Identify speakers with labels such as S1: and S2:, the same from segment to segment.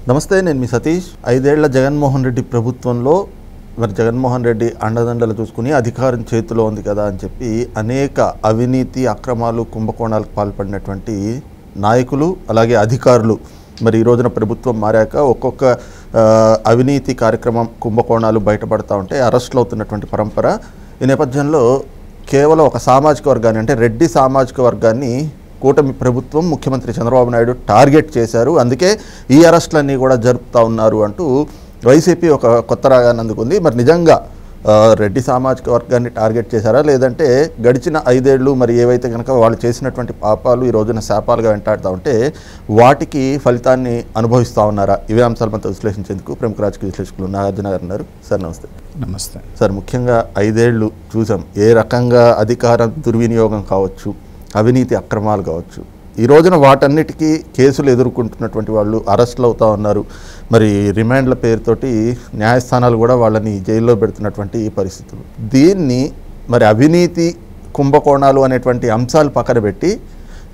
S1: నమస్తే, నేను మీ సతీష్. 5 ఏళ్ల జగన్మోహన్ రెడ్డి ప్రభుత్వంలో మరి జగన్మోహన్ రెడ్డి అండదండలు చూసుకుని అధికారం చేతిలో ఉంది కదా అని చెప్పి అనేక అవినీతి అక్రమాలు కుంభకోణాలకు పాల్పడినటువంటి నాయకులు అలాగే అధికారులు మరి ఈ రోజున ప్రభుత్వం మారాక ఒక్కొక్క అవినీతి కార్యక్రమం కుంభకోణాలు బయటపడతా ఉంటే అరెస్టులు అవుతున్నటువంటి పరంపర. ఈ నేపథ్యంలో కేవలం ఒక సామాజిక వర్గాన్ని అంటే రెడ్డి సామాజిక వర్గాన్ని కూటమి ప్రభుత్వం ముఖ్యమంత్రి చంద్రబాబు నాయుడు టార్గెట్ చేశారు, అందుకే ఈ అరెస్టులన్నీ కూడా జరుపుతూ ఉన్నారు అంటూ వైసీపీ ఒక కొత్త రాగాన్ని అందుకుంది. మరి నిజంగా రెడ్డి సామాజిక వర్గాన్ని టార్గెట్ చేశారా, లేదంటే గడిచిన 5 ఏళ్ళు మరి ఏవైతే కనుక వాళ్ళు చేసినటువంటి పాపాలు ఈ రోజున శాపాలుగా వెంటాడుతూ ఉంటే వాటికి ఫలితాన్ని అనుభవిస్తూ ఉన్నారా? ఇవే అంశాలు మనతో విశ్లేషించేందుకు ప్రముఖ రాజకీయ విశ్లేషకులు నాగార్జున గారు ఉన్నారు. సార్ నమస్తే.
S2: నమస్తే
S1: సార్. ముఖ్యంగా 5 ఏళ్ళు చూసాం, ఏ రకంగా అధికార దుర్వినియోగం కావచ్చు, అవినీతి అక్రమాలు కావచ్చు, ఈ రోజున వాటన్నిటికీ కేసులు ఎదుర్కొంటున్నటువంటి వాళ్ళు అరెస్టులు అవుతూ ఉన్నారు. మరి రిమాండ్ల పేరుతోటి న్యాయస్థానాలు కూడా వాళ్ళని జైల్లో పెడుతున్నటువంటి పరిస్థితులు. దీన్ని మరి అవినీతి కుంభకోణాలు అనేటువంటి అంశాలు పక్కన పెట్టి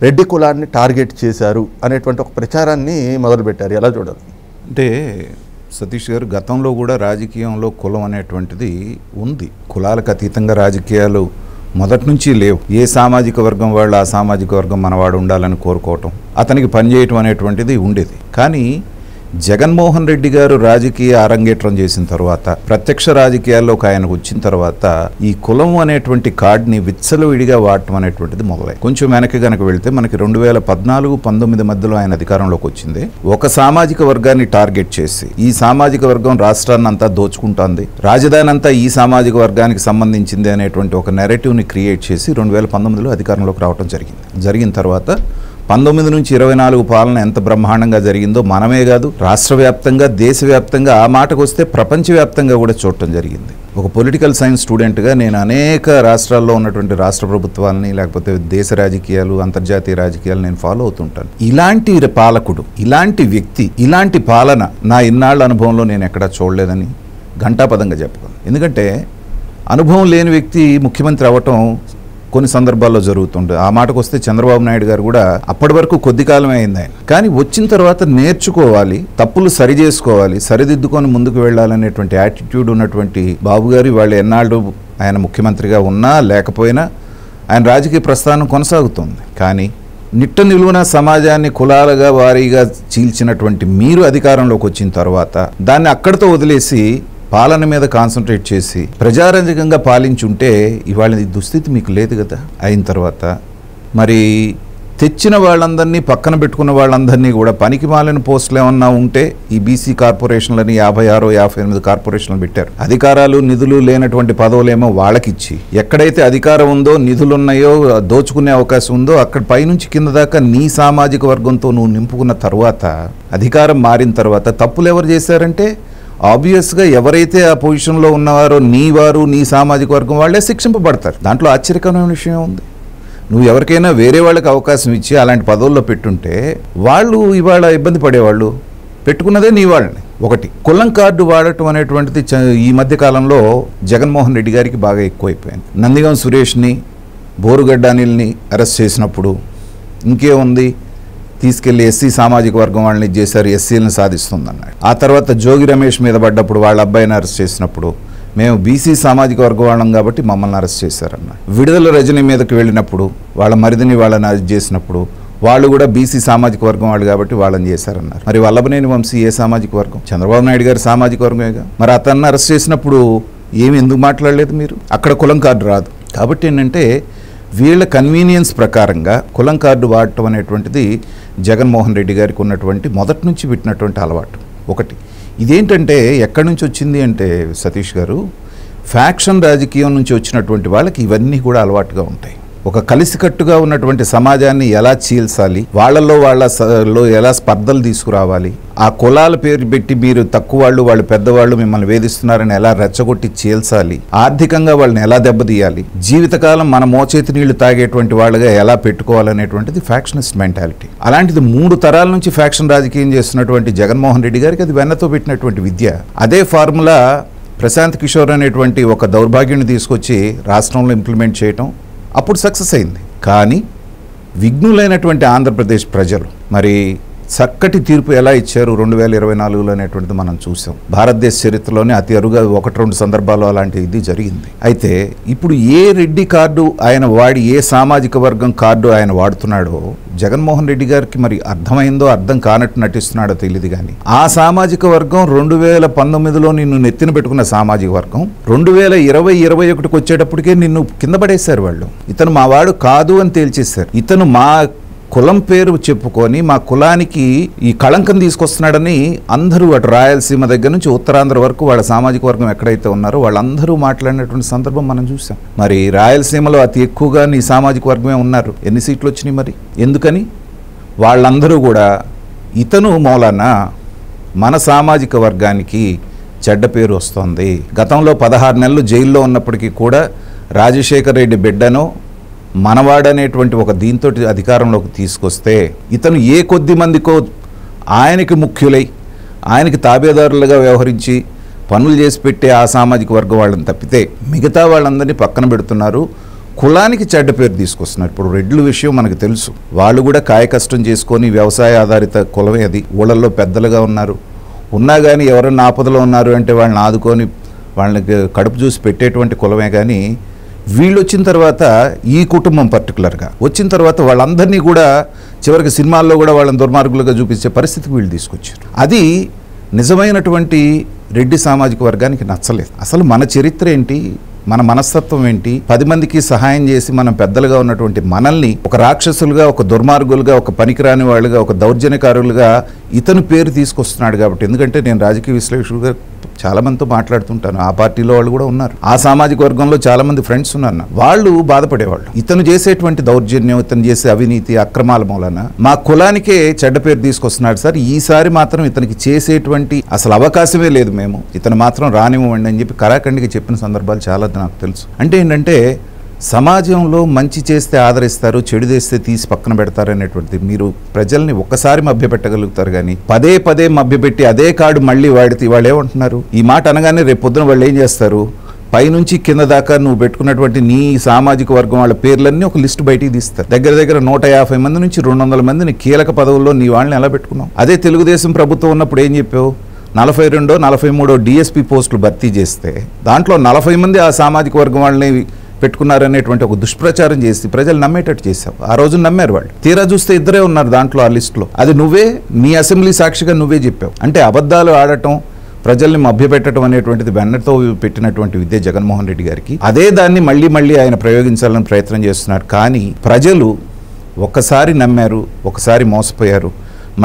S1: రెడ్డి కులాన్ని టార్గెట్ చేశారు అనేటువంటి ఒక ప్రచారాన్ని మొదలుపెట్టారు. ఎలా చూడాలి?
S2: అంటే సతీష్ గారు, గతంలో కూడా రాజకీయంలో కులం అనేటువంటిది ఉంది. కులాలకు అతీతంగా రాజకీయాలు మొదటి నుంచి లేవు. ఏ సామాజిక వర్గం వాళ్ళు ఆ సామాజిక వర్గం మనవాడు ఉండాలని కోరుకోవటం, అతనికి పనిచేయటం అనేటువంటిది ఉండేది. కానీ జగన్మోహన్ రెడ్డి గారు రాజకీయ అరంగేట్రం చేసిన తర్వాత, ప్రత్యక్ష రాజకీయాల్లోకి ఆయనకు వచ్చిన తర్వాత ఈ కులం అనేటువంటి కార్డ్ని విచ్చలవిడిగా వాడటం అనేటువంటిది మొదలై కొంచెం వెనక్కి గనక వెళ్తే మనకి 2014-19 మధ్యలో ఆయన అధికారంలోకి వచ్చింది. ఒక సామాజిక వర్గాన్ని టార్గెట్ చేసి ఈ సామాజిక వర్గం రాష్ట్రాన్ని అంతా దోచుకుంటోంది, రాజధాని అంతా ఈ సామాజిక వర్గానికి సంబంధించింది అనేటువంటి ఒక నెరేటివ్ని క్రియేట్ చేసి 2019లో అధికారంలోకి రావడం జరిగిన తర్వాత 19 నుంచి 24 పాలన ఎంత బ్రహ్మాండంగా జరిగిందో మనమే కాదు, రాష్ట్ర వ్యాప్తంగా, దేశవ్యాప్తంగా, ఆ మాటకు వస్తే ప్రపంచవ్యాప్తంగా కూడా చూడటం జరిగింది. ఒక పొలిటికల్ సైన్స్ స్టూడెంట్గా నేను అనేక రాష్ట్రాల్లో ఉన్నటువంటి రాష్ట్ర ప్రభుత్వాలని లేకపోతే దేశ రాజకీయాలు, అంతర్జాతీయ రాజకీయాలు నేను ఫాలో అవుతుంటాను. ఇలాంటి పాలకుడు, ఇలాంటి వ్యక్తి, ఇలాంటి పాలన నా ఇన్నాళ్ళ అనుభవంలో నేను ఎక్కడా చూడలేదని ఘంటాపదంగా చెప్పగలను. ఎందుకంటే అనుభవం లేని వ్యక్తి ముఖ్యమంత్రి అవ్వటం కొన్ని సందర్భాల్లో జరుగుతుంటుంది. ఆ మాటకు వస్తే చంద్రబాబు నాయుడు గారు కూడా అప్పటి వరకు కొద్ది కాలమే అయింది ఆయన. కానీ వచ్చిన తర్వాత నేర్చుకోవాలి, తప్పులు సరి చేసుకోవాలి, సరిదిద్దుకొని ముందుకు వెళ్ళాలనేటువంటి యాటిట్యూడ్ ఉన్నటువంటి బాబు గారు వాళ్ళు ఎన్నాళ్ళు ఆయన ముఖ్యమంత్రిగా ఉన్నా లేకపోయినా ఆయన రాజకీయ ప్రస్థానం కొనసాగుతుంది. కానీ నిట్ట నిలువున సమాజాన్ని కులాలుగా వారీగా చీల్చినటువంటి మీరు అధికారంలోకి వచ్చిన తర్వాత దాన్ని అక్కడితో వదిలేసి పాలన మీద కాన్సన్ట్రేట్ చేసి ప్రజారంజకంగా పాలించుంటే ఇవాళ ఈ దుస్థితి మీకు లేదు కదా. అయిన తర్వాత మరి తెచ్చిన వాళ్ళందరినీ పక్కన పెట్టుకున్న వాళ్ళందరినీ కూడా పనికి మాలిన పోస్టులు ఏమన్నా ఉంటే ఈ బీసీ కార్పొరేషన్లని 56-58 కార్పొరేషన్లు పెట్టారు. అధికారాలు నిధులు లేనటువంటి పదవులేమో వాళ్ళకిచ్చి ఎక్కడైతే అధికారం ఉందో, నిధులున్నాయో, దోచుకునే అవకాశం ఉందో అక్కడ పైనుంచి కింద దాకా నీ సామాజిక వర్గంతో నువ్వు నింపుకున్న తర్వాత అధికారం మారిన తర్వాత తప్పులు ఎవరు చేశారంటే ఆబ్వియస్గా ఎవరైతే ఆ పొజిషన్లో ఉన్నవారో నీ సామాజిక వర్గం వాళ్ళే శిక్షింపబడతారు. దాంట్లో ఆశ్చర్యకరమైన విషయం ఉంది. నువ్వు ఎవరికైనా వేరే వాళ్ళకి అవకాశం ఇచ్చి అలాంటి పదవుల్లో పెట్టుంటే వాళ్ళు ఇవాళ ఇబ్బంది పడేవాళ్ళు, పెట్టుకున్నదే నీ వాళ్ళని. ఒకటి, కులం కార్డు వాడటం అనేటువంటిది ఈ మధ్య కాలంలో జగన్మోహన్ రెడ్డి గారికి బాగా ఎక్కువైపోయింది. నందిగం సురేష్ని, బోరుగడ్డ అనిల్ని అరెస్ట్ చేసినప్పుడు ఇంకేముంది, తీసుకెళ్లి ఎస్సీ సామాజిక వర్గం వాళ్ళని చేశారు, ఎస్సీలను సాధిస్తుందన్నాడు. ఆ తర్వాత జోగి రమేష్ మీద పడ్డప్పుడు వాళ్ళ అబ్బాయిని అరెస్ట్ చేసినప్పుడు మేము బీసీ సామాజిక వర్గం వాళ్ళం కాబట్టి మమ్మల్ని అరెస్ట్ చేశారన్నారు. విడుదల రజనీ మీదకి వెళ్ళినప్పుడు వాళ్ళ మరిదిని వాళ్ళని అరెస్ట్ చేసినప్పుడు వాళ్ళు కూడా బీసీ సామాజిక వర్గం వాళ్ళు కాబట్టి వాళ్ళని చేశారన్నారు. మరి వల్లభనేని వంశీ ఏ సామాజిక వర్గం? చంద్రబాబు నాయుడు గారి సామాజిక వర్గమేగా. మరి అతన్ని అరెస్ట్ చేసినప్పుడు ఎందుకు మాట్లాడలేదు మీరు? అక్కడ కులం కార్డు రాదు. కాబట్టి ఏంటంటే వీళ్ళ కన్వీనియన్స్ ప్రకారంగా కులం కార్డు వాడటం అనేటువంటిది జగన్మోహన్ రెడ్డి గారికి ఉన్నటువంటి మొదటి నుంచి పెట్టినటువంటి అలవాటు. ఒకటి ఇదేంటంటే ఎక్కడి నుంచి వచ్చింది అంటే సతీష్ గారు, ఫ్యాక్షన్ రాజకీయం నుంచి వచ్చినటువంటి వాళ్ళకి ఇవన్నీ కూడా అలవాటుగా ఉంటాయి. ఒక కలిసికట్టుగా ఉన్నటువంటి సమాజాన్ని ఎలా చీల్చాలి, వాళ్ళలో ఎలా స్పర్ధలు తీసుకురావాలి, ఆ కులాల పేరు పెట్టి మీరు తక్కువ వాళ్ళు పెద్దవాళ్ళు మిమ్మల్ని వేధిస్తున్నారని ఎలా రెచ్చగొట్టి చీల్చాలి, ఆర్థికంగా వాళ్ళని ఎలా దెబ్బతీయాలి, జీవితకాలం మన మోచేతి నీళ్లు తాగేటువంటి వాళ్ళగా ఎలా పెట్టుకోవాలనేటువంటిది ఫ్యాక్షనిస్ట్ మెంటాలిటీ. అలాంటిది 3 తరాల నుంచి ఫ్యాక్షన్ రాజకీయం చేస్తున్నటువంటి జగన్మోహన్ రెడ్డి గారికి అది వెన్నతో పెట్టినటువంటి విద్య. అదే ఫార్ములా ప్రశాంత్ కిషోర్ అనేటువంటి ఒక దౌర్భాగ్యాన్ని తీసుకొచ్చి రాష్ట్రంలో ఇంప్లిమెంట్ చేయటం అప్పుడు సక్సెస్ అయింది. కానీ విఘ్నులైనటువంటి ఆంధ్రప్రదేశ్ ప్రజలు మరి చక్కటి తీర్పు ఎలా ఇచ్చారు 2024లో అనేటువంటిది మనం చూసాం. భారతదేశ చరిత్రలోనే అతి అరుగా 1-2 సందర్భాల్లో అలాంటి ఇది జరిగింది. అయితే ఇప్పుడు ఏ రెడ్డి కార్డు ఆయన వాడి, ఏ సామాజిక వర్గం కార్డు ఆయన వాడుతున్నాడో జగన్మోహన్ రెడ్డి గారికి మరి అర్థమైందో అర్థం కానట్టు నటిస్తున్నాడో తెలియదు. కానీ ఆ సామాజిక వర్గం 2019లో నిన్ను నెత్తిన పెట్టుకున్న సామాజిక వర్గం 2020-21కి వచ్చేటప్పటికే నిన్ను కింద పడేశారు. వాళ్ళు ఇతను మా వాడు కాదు అని తేల్చేశారు. ఇతను మా కులం పేరు చెప్పుకొని మా కులానికి ఈ కళంకం తీసుకొస్తున్నాడని అందరూ అటు రాయలసీమ దగ్గర నుంచి ఉత్తరాంధ్ర వరకు వాళ్ళ సామాజిక వర్గం ఎక్కడైతే ఉన్నారో వాళ్ళందరూ మాట్లాడినటువంటి సందర్భం మనం చూసాం. మరి రాయలసీమలో అతి ఎక్కువగా నీ సామాజిక వర్గమే ఉన్నారు. ఎన్ని సీట్లు వచ్చినాయి మరి? ఎందుకని? వాళ్ళందరూ కూడా ఇతను మూలాన మన సామాజిక వర్గానికి చెడ్డ పేరు వస్తుంది. గతంలో 16 నెలలు జైల్లో ఉన్నప్పటికీ కూడా రాజశేఖర్ రెడ్డి బిడ్డను మనవాడనేటువంటి ఒక దీంతో అధికారంలోకి తీసుకొస్తే ఇతను ఏ కొద్ది మందికో ఆయనకి ముఖ్యులై ఆయనకి తాబేదారులుగా వ్యవహరించి పనులు చేసి పెట్టే ఆ సామాజిక వర్గం వాళ్ళని తప్పితే మిగతా వాళ్ళందరినీ పక్కన పెడుతున్నారు. కులానికి చెడ్డ పేరు తీసుకొస్తున్నారు. ఇప్పుడు రెడ్ల విషయం మనకు తెలుసు. వాళ్ళు కూడా కాయ కష్టం చేసుకొని వ్యవసాయ ఆధారిత కులమే అది. ఊళ్ళల్లో పెద్దలుగా ఉన్నారు. ఉన్నా కానీ ఎవరైనా ఆపదలో ఉన్నారు అంటే వాళ్ళని ఆదుకొని వాళ్ళకి కడుపు చూసి పెట్టేటువంటి కులమే. కానీ వీళ్ళు వచ్చిన తర్వాత ఈ కుటుంబం పర్టికులర్గా వచ్చిన తర్వాత వాళ్ళందరినీ కూడా చివరికి సినిమాల్లో కూడా వాళ్ళని దుర్మార్గులుగా చూపించే పరిస్థితికి వీళ్ళు తీసుకొచ్చారు. అది నిజమైనటువంటి రెడ్డి సామాజిక వర్గానికి నచ్చలేదు. అసలు మన చరిత్ర ఏంటి, మన మనస్తత్వం ఏంటి? 10 మందికి సహాయం చేసి మనం పెద్దలుగా ఉన్నటువంటి మనల్ని ఒక రాక్షసులుగా, ఒక దుర్మార్గులుగా, ఒక పనికిరాని వాళ్ళుగా, ఒక దౌర్జన్యకారులుగా ఇతను పేరు తీసుకొస్తున్నాడు. కాబట్టి ఎందుకంటే నేను రాజకీయ విశ్లేషకులుగా చాలా మందితో మాట్లాడుతుంటాను. ఆ పార్టీలో వాళ్ళు కూడా ఉన్నారు. ఆ సామాజిక వర్గంలో చాలా మంది ఫ్రెండ్స్ ఉన్నారు. వాళ్ళు బాధపడేవాళ్ళు. ఇతను చేసేటువంటి దౌర్జన్యం, ఇతను చేసే అవినీతి అక్రమాల మూలన మా కులానికే చెడ్డ పేరు తీసుకొస్తున్నాడు సార్. ఈసారి మాత్రం ఇతనికి చేసేటువంటి అసలు అవకాశమే లేదు, మేము ఇతను మాత్రం రానివ్వండి అని చెప్పి కరాఖండిగా చెప్పిన సందర్భాలు చాలా నాకు తెలుసు. అంటే ఏంటంటే సమాజంలో మంచి చేస్తే ఆదరిస్తారు, చెడు చేస్తే తీసి పక్కన పెడతారు అనేటువంటిది. మీరు ప్రజల్ని ఒక్కసారి మభ్యపెట్టగలుగుతారు కానీ పదే పదే మభ్యపెట్టి అదే కార్డు మళ్ళీ వాడితే వాళ్ళు ఏమంటున్నారు? ఈ మాట అనగానే రేపు పొద్దున వాళ్ళు ఏం చేస్తారు? పైనుంచి కింద దాకా నువ్వు పెట్టుకున్నటువంటి నీ సామాజిక వర్గం వాళ్ళ పేర్లన్నీ ఒక లిస్టు బయటికి తీస్తారు. దగ్గర 150 మంది నుంచి 200 మందిని కీలక పదవుల్లో నీ వాళ్ళని ఎలా పెట్టుకున్నావు? అదే తెలుగుదేశం ప్రభుత్వం ఉన్నప్పుడు ఏం చెప్పావు? 42-43 డిఎస్పీ పోస్టులు భర్తీ చేస్తే దాంట్లో 40 మంది ఆ సామాజిక వర్గం వాళ్ళని పెట్టుకున్నారనేటువంటి ఒక దుష్ప్రచారం చేసి ప్రజలు నమ్మేటట్టు చేశావు. ఆ రోజు నమ్మారు వాళ్ళు. తీరా చూస్తే ఇద్దరే ఉన్నారు దాంట్లో, ఆ లిస్టులో. అది నువ్వే నీ అసెంబ్లీ సాక్షిగా నువ్వే చెప్పావు. అంటే అబద్ధాలు ఆడటం, ప్రజల్ని మభ్యపెట్టడం అనేటువంటిది వెన్నతో పెట్టినటువంటి విద్య జగన్మోహన్ రెడ్డి గారికి. అదే దాన్ని మళ్ళీ ఆయన ప్రయోగించాలని ప్రయత్నం చేస్తున్నారు. కానీ ప్రజలు ఒకసారి నమ్మారు, ఒకసారి మోసపోయారు.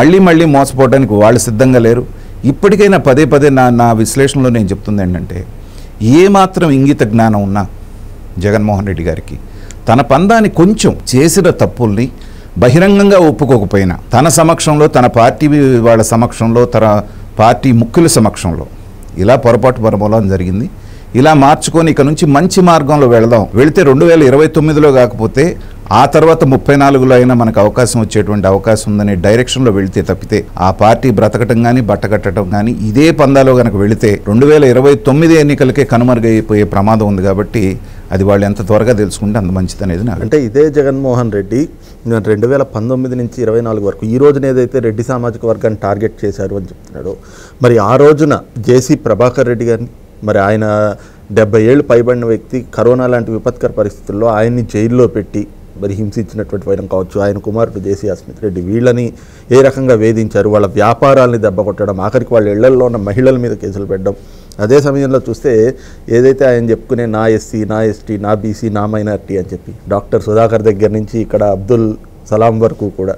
S2: మళ్ళీ మోసపోవడానికి వాళ్ళు సిద్ధంగా లేరు. ఇప్పటికైనా పదే నా విశ్లేషణలో నేను చెప్తుంది ఏంటంటే, ఏమాత్రం ఇంగిత జ్ఞానం ఉన్నా జగన్మోహన్ రెడ్డి గారికి తన పందాన్ని కొంచెం చేసిన తప్పుల్ని బహిరంగంగా ఒప్పుకోకపోయినా తన సమక్షంలో, తన పార్టీ వాళ్ళ సమక్షంలో, తన పార్టీ ముఖ్యుల సమక్షంలో ఇలా పొరపాటు పరమూలం జరిగింది, ఇలా మార్చుకొని ఇక నుంచి మంచి మార్గంలో వెళితే 2029లో కాకపోతే ఆ తర్వాత 34లో అయినా మనకు అవకాశం వచ్చేటువంటి అవకాశం ఉందనే డైరెక్షన్లో వెళితే తప్పితే ఆ పార్టీ బ్రతకటం కానీ బట్టకట్టడం కానీ ఇదే పందాలో కనుక వెళితే 2029 ఎన్నికలకే కనుమరుగైపోయే ప్రమాదం ఉంది. కాబట్టి అది వాళ్ళు ఎంత త్వరగా తెలుసుకుంటే అంత మంచిది అనేది నాకు.
S1: అంటే ఇదే జగన్మోహన్ రెడ్డి 2019 నుంచి 24 వరకు ఈ రోజున ఏదైతే రెడ్డి సామాజిక వర్గాన్ని టార్గెట్ చేశారు అని చెప్తున్నాడో, మరి ఆ రోజున జేసీ ప్రభాకర్ రెడ్డి గారిని, మరి ఆయన 70 ఏళ్ళు పైబడిన వ్యక్తి, కరోనా లాంటి విపత్కర పరిస్థితుల్లో ఆయన్ని జైల్లో పెట్టి మరి హింసించినటువంటి వైరం కావచ్చు, ఆయన కుమారుడు జేసీ అస్మిత్ రెడ్డి, వీళ్ళని ఏ రకంగా వేధించారు, వాళ్ళ వ్యాపారాలని దెబ్బకొట్టడం, ఆఖరికి వాళ్ళ ఇళ్లల్లో ఉన్న మహిళల మీద కేసులు పెట్టడం. అదే సమయంలో చూస్తే ఏదైతే ఆయన చెప్పుకునే నా ఎస్సీ, నా ఎస్టీ, నా బీసీ, నా మైనార్టీ అని చెప్పి డాక్టర్ సుధాకర్ దగ్గర నుంచి ఇక్కడ అబ్దుల్ సలాం వరకు కూడా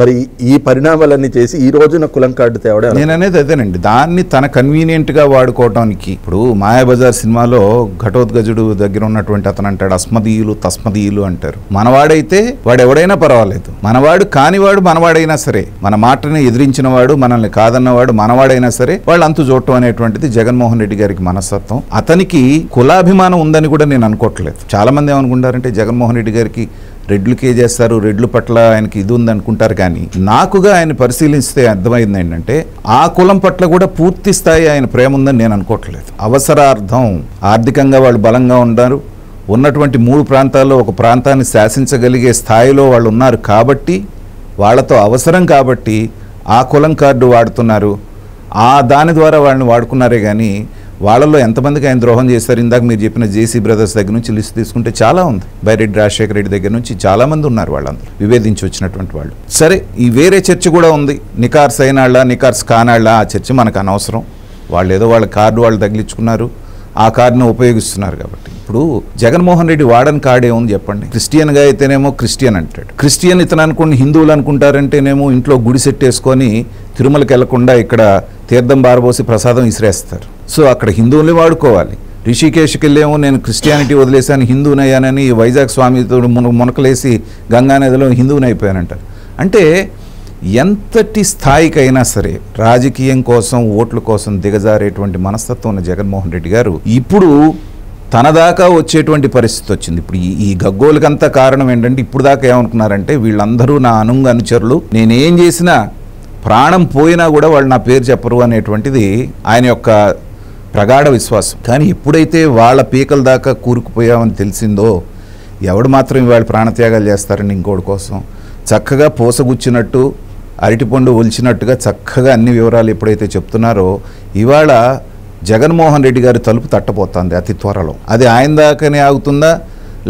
S1: మరి ఈ పరిణామాలన్నీ చేసి ఈ రోజున కులం కార్డు తేవడం.
S2: నేను అనేది అదేనండి, దాన్ని తన కన్వీనియంట్గా వాడుకోవడానికి. ఇప్పుడు మాయాబజార్ సినిమాలో ఘటోద్గజుడు దగ్గర ఉన్నటువంటి అతను అంటాడు, అస్మదీయులు తస్మదీయులు అంటారు. మనవాడైతే వాడు ఎవడైనా పర్వాలేదు, మనవాడు కానివాడు మనవాడైనా సరే, మన మాటని ఎదిరించిన వాడు, మనల్ని కాదన్నవాడు మనవాడైనా సరే వాళ్ళు అంతు చూడటం అనేటువంటిది జగన్మోహన్ రెడ్డి గారికి మనస్తత్వం. అతనికి కులాభిమానం ఉందని కూడా నేను అనుకోవట్లేదు. చాలా మంది ఏమనుకుంటారంటే జగన్మోహన్ రెడ్డి గారికి రెడ్లకే చేస్తారు, రెడ్ల పట్ల ఆయనకి ఇది ఉంది అనుకుంటారు. కానీ నాకుగా ఆయన పరిశీలిస్తే అర్థమైంది ఏంటంటే ఆ కులం పట్ల కూడా పూర్తి స్థాయి ఆయన ప్రేమ ఉందని నేను అనుకోవట్లేదు. అవసరార్థం ఆర్థికంగా వాళ్ళు బలంగా ఉన్నారు, ఉన్నటువంటి 3 ప్రాంతాల్లో ఒక ప్రాంతాన్ని శాసించగలిగే స్థాయిలో వాళ్ళు ఉన్నారు కాబట్టి, వాళ్ళతో అవసరం కాబట్టి ఆ కులం కార్డు వాడుతున్నారు, దాని ద్వారా వాళ్ళని వాడుకున్నారే కానీ వాళ్ళలో ఎంతమందికి ఆయన ద్రోహం చేశారు? ఇందాక మీరు చెప్పిన జేసీ బ్రదర్స్ దగ్గర నుంచి లిస్ట్ తీసుకుంటే చాలా ఉంది. బైరెడ్డి రాజశేఖర రెడ్డి దగ్గర నుంచి చాలామంది ఉన్నారు వాళ్ళందరూ వివేదించి వచ్చినటువంటి వాళ్ళు. సరే, ఈ వేరే చర్చ కూడా ఉంది, నికార్స్ అయినాళ్ళ నికార్స్ కానాళ్ళ, ఆ చర్చ మనకు అనవసరం. వాళ్ళు ఏదో వాళ్ళ కార్డు వాళ్ళు తగిలించుకున్నారు, ఆ కార్డును ఉపయోగిస్తున్నారు. కాబట్టి ఇప్పుడు జగన్మోహన్ రెడ్డి వాడని కార్డు ఏముంది చెప్పండి? క్రిస్టియన్గా అయితేనేమో క్రిస్టియన్ అంటాడు, క్రిస్టియన్ ఇతను అనుకోండి హిందువులు అనుకుంటారంటేనేమో ఇంట్లో గుడి సెట్టేసుకొని తిరుమలకి వెళ్లకుండా ఇక్కడ తీర్థం బారబోసి ప్రసాదం ఇసిరేస్తారు. సో అక్కడ హిందువుల్ని వాడుకోవాలి. రిషికేశ్కి వెళ్ళేమో నేను క్రిస్టియానిటీ వదిలేశాను హిందువునయ్యానని వైజాగ్ స్వామితో మునకలేసి గంగానదిలో హిందువుని అయిపోయానంటారు. అంటే ఎంతటి స్థాయికైనా సరే రాజకీయం కోసం ఓట్ల కోసం దిగజారేటువంటి మనస్తత్వం ఉన్న జగన్మోహన్ రెడ్డి గారు ఇప్పుడు తన దాకా వచ్చేటువంటి పరిస్థితి వచ్చింది. ఇప్పుడు ఈ గగ్గోలకంతా కారణం ఏంటంటే ఇప్పుడు దాకా ఏమనుకున్నారంటే వీళ్ళందరూ నా అనుచరులు, నేనేం చేసినా ప్రాణం పోయినా కూడా వాళ్ళు నా పేరు చెప్పరు అనేటువంటిది ఆయన యొక్క ప్రగాఢ విశ్వాసం. కానీ ఎప్పుడైతే వాళ్ళ పీకల దాకా కూరుకుపోయామని తెలిసిందో ఎవడు మాత్రం ఇవాళ ప్రాణత్యాగాలు చేస్తారని ఇంకోటి కోసం చక్కగా పూసగుచ్చినట్టు అరటిపండు ఒలిచినట్టుగా చక్కగా అన్ని వివరాలు ఎప్పుడైతే చెప్తున్నారో ఇవాళ జగన్మోహన్ రెడ్డి గారి తలుపు తట్టబోతోంది అతి త్వరలో. అది ఆయన దాకానే ఆగుతుందా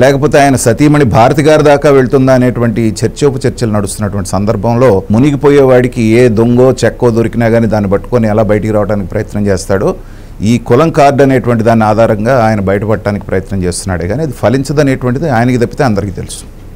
S2: లేకపోతే ఆయన సతీమణి భారతి గారి దాకా వెళ్తుందా అనేటువంటి చర్చోపచర్చలు నడుస్తున్నటువంటి సందర్భంలో మునిగిపోయేవాడికి ఏ దొంగో చెక్కో దొరికినా కానీ దాన్ని పట్టుకొని ఎలా బయటికి రావడానికి ప్రయత్నం చేస్తాడో ఈ కులం కార్డు అనేటువంటి దాని ఆధారంగా ఆయన బయటపడటానికి ప్రయత్నం చేస్తున్నాడే కానీ అది ఫలించదనేటువంటిది ఆయనకి తప్పితే అందరికీ తెలుసు.